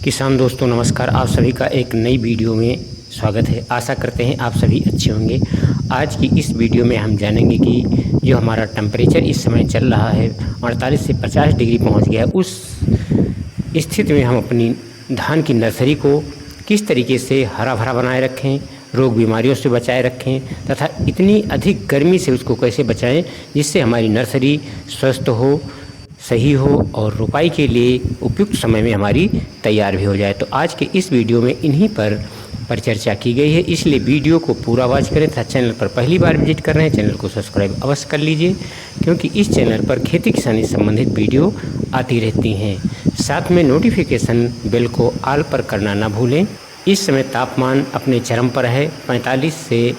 किसान दोस्तों नमस्कार। आप सभी का एक नई वीडियो में स्वागत है। आशा करते हैं आप सभी अच्छे होंगे। आज की इस वीडियो में हम जानेंगे कि जो हमारा टेम्परेचर इस समय चल रहा है 48 से 50 डिग्री पहुंच गया है, उस स्थिति में हम अपनी धान की नर्सरी को किस तरीके से हरा भरा बनाए रखें, रोग बीमारियों से बचाए रखें तथा इतनी अधिक गर्मी से उसको कैसे बचाएं जिससे हमारी नर्सरी स्वस्थ हो, सही हो और रोपाई के लिए उपयुक्त समय में हमारी तैयार भी हो जाए। तो आज के इस वीडियो में इन्हीं पर चर्चा की गई है, इसलिए वीडियो को पूरा वॉच करें तथा चैनल पर पहली बार विजिट कर रहे हैं चैनल को सब्सक्राइब अवश्य कर लीजिए, क्योंकि इस चैनल पर खेती किसानी संबंधित वीडियो आती रहती हैं। साथ में नोटिफिकेशन बेल को ऑल पर करना ना भूलें। इस समय तापमान अपने चरम पर है, 45 से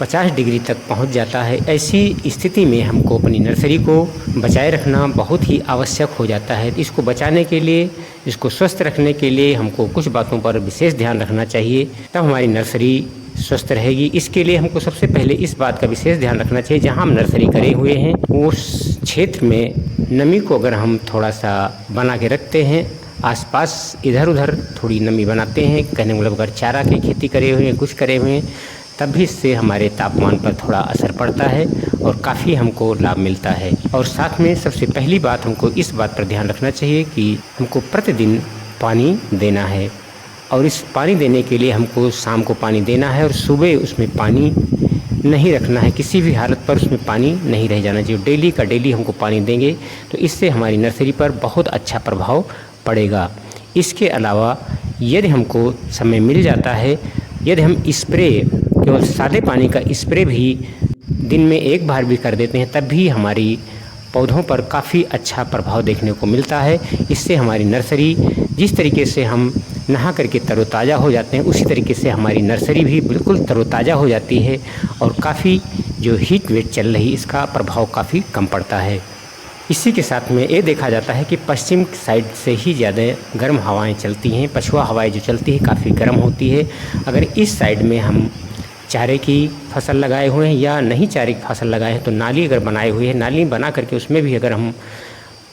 50 डिग्री तक पहुंच जाता है। ऐसी स्थिति में हमको अपनी नर्सरी को बचाए रखना बहुत ही आवश्यक हो जाता है। इसको बचाने के लिए, इसको स्वस्थ रखने के लिए हमको कुछ बातों पर विशेष ध्यान रखना चाहिए, तब हमारी नर्सरी स्वस्थ रहेगी। इसके लिए हमको सबसे पहले इस बात का विशेष ध्यान रखना चाहिए, जहां हम नर्सरी करे हुए हैं उस क्षेत्र में नमी को अगर हम थोड़ा सा बना के रखते हैं, आसपास इधर उधर थोड़ी नमी बनाते हैं, कहने मतलब अगर चारा की खेती करे हुए हैं, कुछ करे हुए हैं, तब भी इससे हमारे तापमान पर थोड़ा असर पड़ता है और काफ़ी हमको लाभ मिलता है। और साथ में सबसे पहली बात हमको इस बात पर ध्यान रखना चाहिए कि हमको प्रतिदिन पानी देना है, और इस पानी देने के लिए हमको शाम को पानी देना है और सुबह उसमें पानी नहीं रखना है। किसी भी हालत पर उसमें पानी नहीं रह जाना चाहिए। डेली का डेली हमको पानी देंगे तो इससे हमारी नर्सरी पर बहुत अच्छा प्रभाव पड़ेगा। इसके अलावा यदि हमको समय मिल जाता है, यदि हम स्प्रे, केवल सादे पानी का स्प्रे भी दिन में एक बार भी कर देते हैं, तब भी हमारी पौधों पर काफ़ी अच्छा प्रभाव देखने को मिलता है। इससे हमारी नर्सरी, जिस तरीके से हम नहा करके तरोताज़ा हो जाते हैं, उसी तरीके से हमारी नर्सरी भी बिल्कुल तरोताज़ा हो जाती है और काफ़ी जो हीट वेव चल रही, इसका प्रभाव काफ़ी कम पड़ता है। इसी के साथ में ये देखा जाता है कि पश्चिम साइड से ही ज़्यादा गर्म हवाएं चलती हैं। पछुआ हवाएं जो चलती है काफ़ी गर्म होती है। अगर इस साइड में हम चारे की फसल लगाए हुए हैं या नहीं चारे की फसल लगाए हैं, तो नाली अगर बनाए हुए हैं, नाली बना करके उसमें भी अगर हम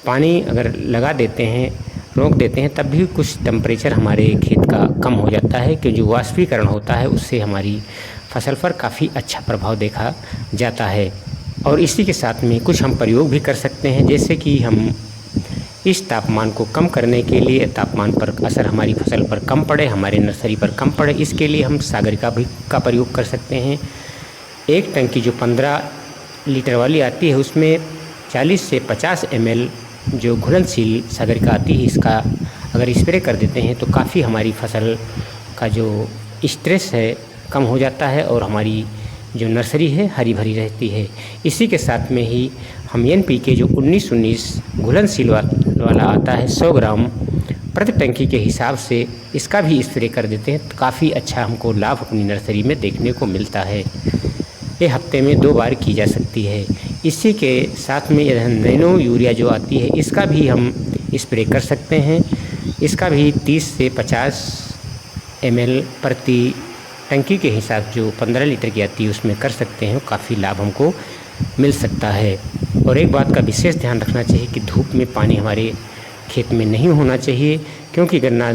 पानी अगर लगा देते हैं, रोक देते हैं, तब भी कुछ टेम्परेचर हमारे खेत का कम हो जाता है, कि जो वाष्पीकरण होता है उससे हमारी फसल पर काफ़ी अच्छा प्रभाव देखा जाता है। और इसी के साथ में कुछ हम प्रयोग भी कर सकते हैं, जैसे कि हम इस तापमान को कम करने के लिए, तापमान पर असर हमारी फसल पर कम पड़े, हमारे नर्सरी पर कम पड़े, इसके लिए हम सागरिका भी का प्रयोग कर सकते हैं। एक टंकी जो 15 लीटर वाली आती है, उसमें 40 से 50 ml जो घुलनशील सागरिका आती है, इसका अगर स्प्रे कर देते हैं तो काफ़ी हमारी फसल का जो स्ट्रेस है कम हो जाता है और हमारी जो नर्सरी है हरी भरी रहती है। इसी के साथ में ही हम NPK जो 19-19 घुलनशील वाला आता है 100 ग्राम प्रति टंकी के हिसाब से, इसका भी स्प्रे कर देते हैं तो काफ़ी अच्छा हमको लाभ अपनी नर्सरी में देखने को मिलता है। ये हफ्ते में 2 बार की जा सकती है। इसी के साथ में नैनो यूरिया जो आती है, इसका भी हम स्प्रे कर सकते हैं। इसका भी 30 से 50 ml प्रति टंकी के हिसाब जो 15 लीटर की आती है उसमें कर सकते हैं। काफ़ी लाभ हमको मिल सकता है। और एक बात का विशेष ध्यान रखना चाहिए कि धूप में पानी हमारे खेत में नहीं होना चाहिए, क्योंकि अगर ना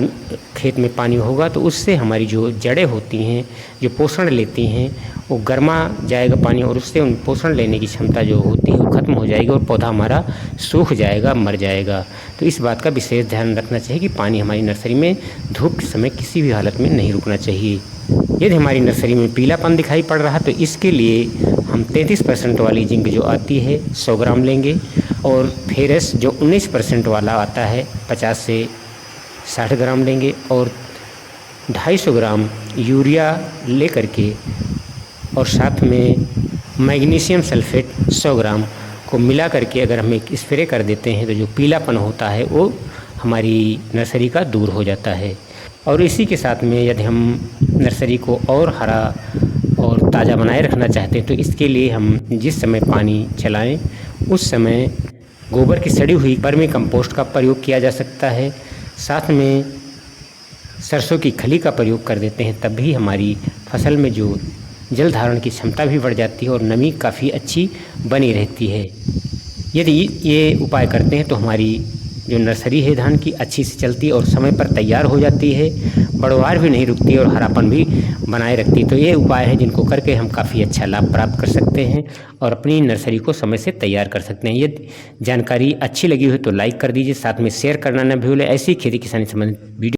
खेत में पानी होगा तो उससे हमारी जो जड़ें होती हैं, जो पोषण लेती हैं, वो गर्मा जाएगा पानी और उससे उन पोषण लेने की क्षमता जो होती है वो ख़त्म हो जाएगी और पौधा हमारा सूख जाएगा, मर जाएगा। तो इस बात का विशेष ध्यान रखना चाहिए कि पानी हमारी नर्सरी में धूप के समय किसी भी हालत में नहीं रुकना चाहिए। यदि हमारी नर्सरी में पीलापन दिखाई पड़ रहा है तो इसके लिए हम 33% वाली जिंक जो आती है 100 ग्राम लेंगे, और फेरस जो 19% वाला आता है 50 से 60 ग्राम लेंगे, और 250 ग्राम यूरिया ले करके और साथ में मैग्नीशियम सल्फेट 100 ग्राम को मिला करके अगर हम एक स्प्रे कर देते हैं तो जो पीलापन होता है वो हमारी नर्सरी का दूर हो जाता है। और इसी के साथ में यदि हम नर्सरी को और हरा और ताज़ा बनाए रखना चाहते हैं तो इसके लिए हम जिस समय पानी चलाएं उस समय गोबर की सड़ी हुई वर्मी कंपोस्ट का प्रयोग किया जा सकता है। साथ में सरसों की खली का प्रयोग कर देते हैं, तब भी हमारी फसल में जो जल धारण की क्षमता भी बढ़ जाती है और नमी काफ़ी अच्छी बनी रहती है। यदि ये उपाय करते हैं तो हमारी जो नर्सरी है धान की अच्छी से चलती है और समय पर तैयार हो जाती है, बढ़वार भी नहीं रुकती और हरापन भी बनाए रखती है। तो ये उपाय है जिनको करके हम काफ़ी अच्छा लाभ प्राप्त कर सकते हैं और अपनी नर्सरी को समय से तैयार कर सकते हैं। ये जानकारी अच्छी लगी हो तो लाइक कर दीजिए, साथ में शेयर करना न भूलें। ऐसी खेती किसानी संबंधित वीडियो